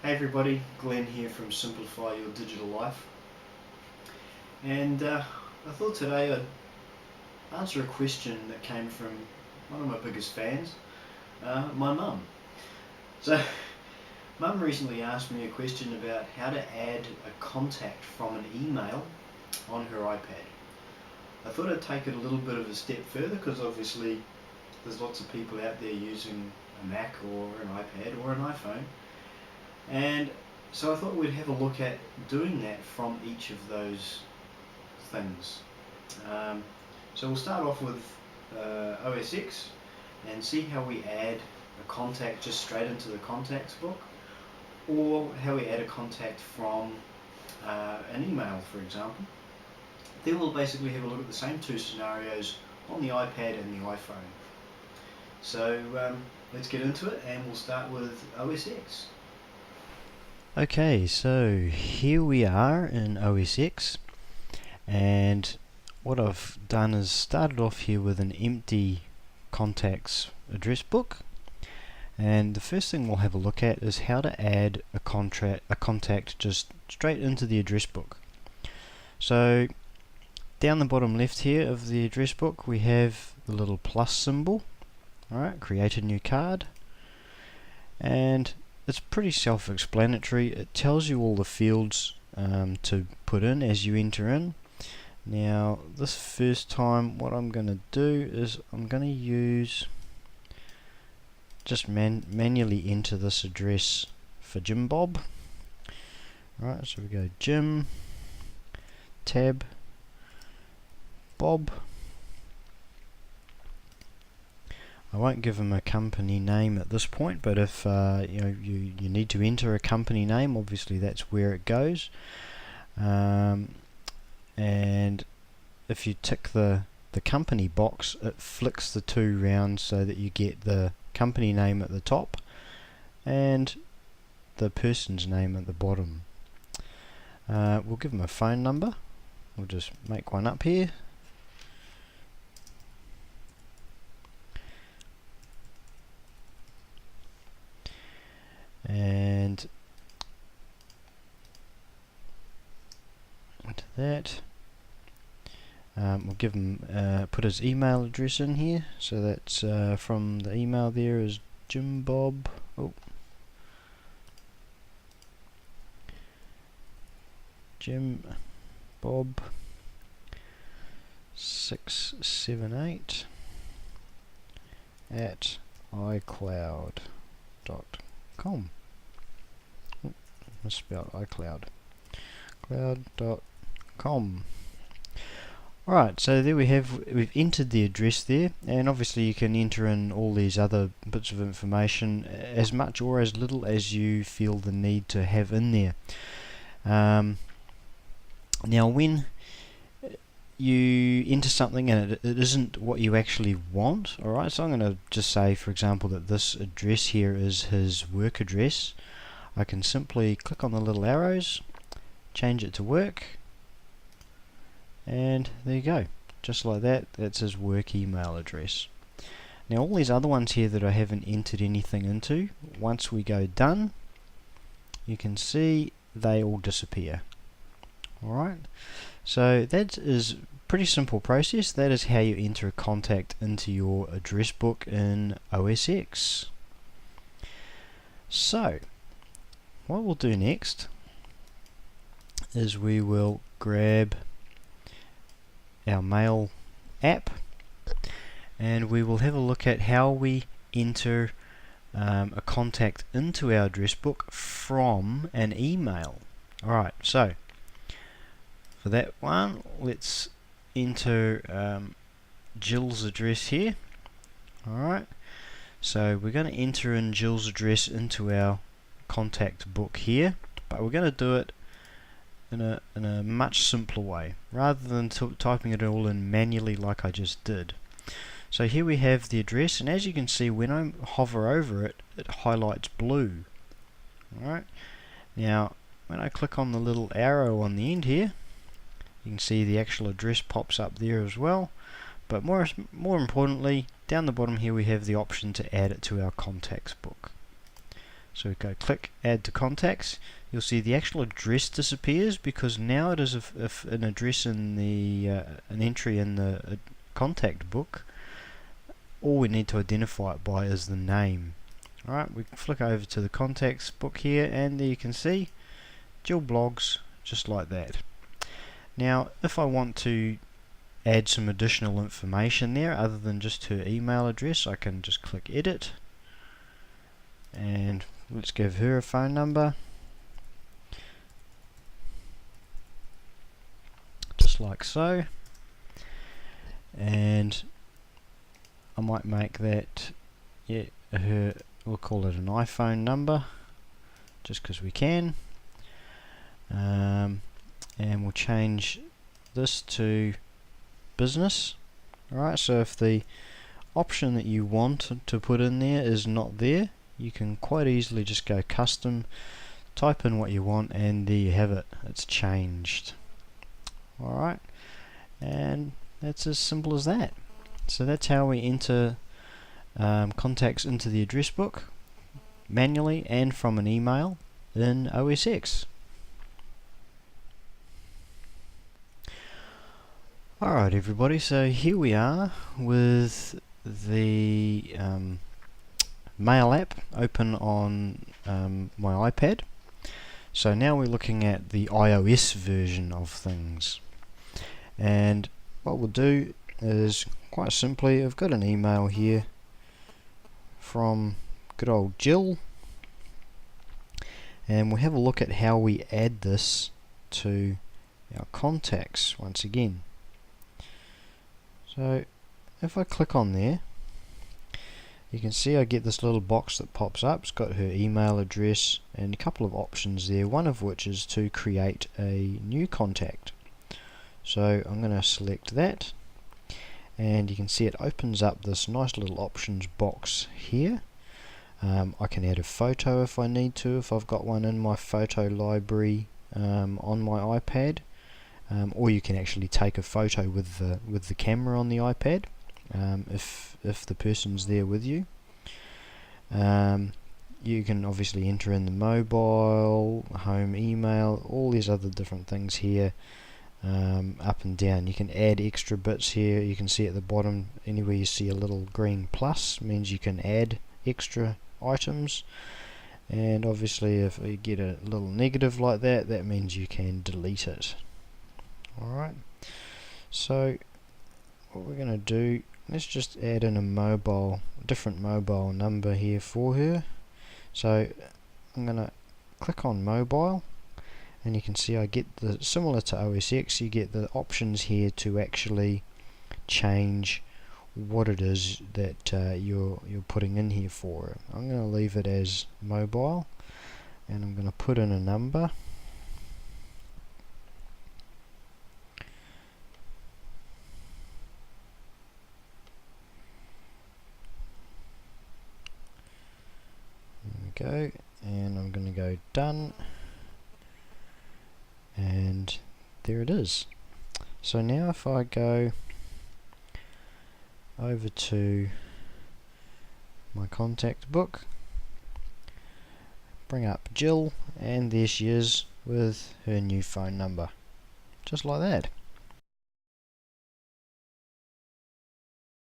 Hey everybody, Glenn here from Simplify Your Digital Life, and I thought today I'd answer a question that came from one of my biggest fans, my mum. So Mum recently asked me a question about how to add a contact from an email on her iPad. I thought I'd take it a little bit of a step further because obviously there's lots of people out there using a Mac or an iPad or an iPhone, and so I thought we'd have a look at doing that from each of those things. So we'll start off with OS X and see how we add a contact just straight into the contacts book, or how we add a contact from an email, for example. Then we'll basically have a look at the same two scenarios on the iPad and the iPhone. So let's get into it, and we'll start with OS X. Okay, so here we are in OS X, and what I've done is started off here with an empty contacts address book, and the first thing we'll have a look at is how to add a contact just straight into the address book. So down the bottom left here of the address book we have the little plus symbol. Alright, create a new card, and it's pretty self-explanatory. It tells you all the fields to put in as you enter in. Now this first time what I'm going to do is I'm going to use just manually enter this address for Jim Bob. Right, so we go Jim, tab, Bob. I won't give him a company name at this point, but if you need to enter a company name, obviously that's where it goes. And if you tick the company box, it flicks the two round so that you get the company name at the top and the person's name at the bottom. We'll give him a phone number. We'll just make one up here. And into that, we'll give him put his email address in here. So that's from the email there is Jim Bob. Jim Bob 678 at iCloud.com. Misspelled iCloud. Cloud.com. Alright, so there we've entered the address there, and obviously you can enter in all these other bits of information, as much or as little as you feel the need to have in there. Now when you enter something and it isn't what you actually want, alright, so I'm going to just say, for example, that this address here is his work address. I can simply click on the little arrows, change it to work, and there you go. Just like that, that's his work email address. Now all these other ones here that I haven't entered anything into, once we go done, you can see they all disappear. Alright, so that is pretty simple process. That is how you enter a contact into your address book in OS X. So what we'll do next is we will grab our mail app and we will have a look at how we enter a contact into our address book from an email. Alright, so for that one, let's enter Jill's address here. Alright, so we're going to enter in Jill's address into our contact book here, but we're going to do it in a much simpler way, rather than typing it all in manually like I just did. So here we have the address, and as you can see, when I hover over it, it highlights blue. Alright, now when I click on the little arrow on the end here, you can see the actual address pops up there as well, but more importantly, down the bottom here we have the option to add it to our contacts book. So So go click add to contacts. You'll see the actual address disappears because now it is if an address in the an entry in the contact book. All we need to identify it by is the name. Alright, we can flick over to the contacts book here, and there you can see Jill Bloggs, just like that. Now if I want to add some additional information there other than just her email address, I can just click edit, and let's give her a phone number, just like so, and I might make that, yeah, her, we'll call it an iPhone number just because we can, and we'll change this to business. Alright, so if the option that you want to put in there is not there, you can quite easily just go custom, type in what you want, and there you have it, it's changed. Alright, and that's as simple as that. So that's how we enter contacts into the address book manually and from an email in OS X. Alright everybody, so here we are with the Mail app open on my iPad. So now we're looking at the iOS version of things, and what we'll do is quite simply, I've got an email here from good old Jill, and we'll have a look at how we add this to our contacts once again. So if I click on there, you can see I get this little box that pops up. It's got her email address and a couple of options there, one of which is to create a new contact. So I'm going to select that, and you can see it opens up this nice little options box here. I can add a photo if I need to, if I've got one in my photo library on my iPad. Or you can actually take a photo with the camera on the iPad if the person's there with you. You can obviously enter in the mobile, home email, all these other different things here, up and down. You can add extra bits here. You can see at the bottom, anywhere you see a little green plus means you can add extra items, and obviously if you get a little negative like that, that means you can delete it. Alright, so what we're going to do, let's just add in a different mobile number here for her. So I'm going to click on mobile, and you can see I get the, similar to OS X, you get the options here to actually change what it is that you're putting in here for her. I'm going to leave it as mobile, and I'm going to put in a number. Go, and I'm going to go done, and there it is. So now if I go over to my contact book, bring up Jill, and there she is with her new phone number, just like that.